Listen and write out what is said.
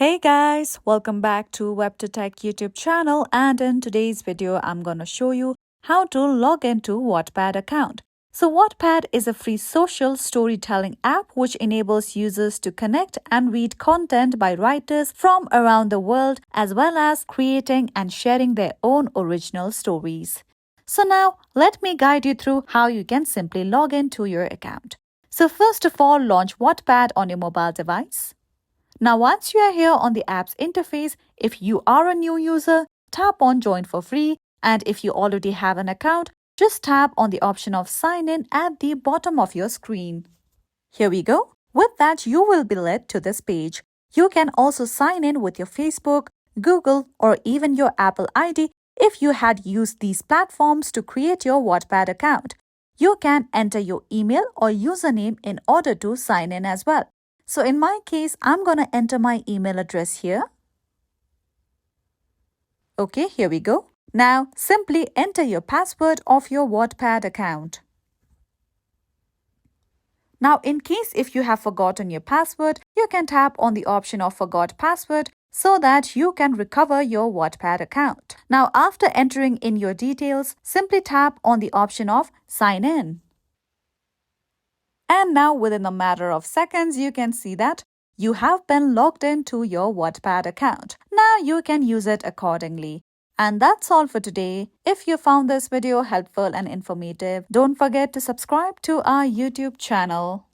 Hey guys, welcome back to WebToTech YouTube channel, and in today's video I'm gonna show you how to log into Wattpad account. So Wattpad is a free social storytelling app which enables users to connect and read content by writers from around the world, as well as creating and sharing their own original stories. So now let me guide you through how you can simply log into your account. So first of all, launch Wattpad on your mobile device. Now, once you are here on the app's interface, if you are a new user, tap on Join for free, and if you already have an account, just tap on the option of Sign In at the bottom of your screen. Here we go. With that, you will be led to this page. You can also sign in with your Facebook, Google, or even your Apple ID if you had used these platforms to create your Wattpad account. You can enter your email or username in order to sign in as well. So in my case, I'm going to enter my email address here. Okay, here we go. Now, simply enter your password of your Wattpad account. Now, in case if you have forgotten your password, you can tap on the option of Forgot Password so that you can recover your Wattpad account. Now, after entering in your details, simply tap on the option of Sign In. And now within a matter of seconds, you can see that you have been logged into your Wattpad account. Now you can use it accordingly. And that's all for today. If you found this video helpful and informative, don't forget to subscribe to our YouTube channel.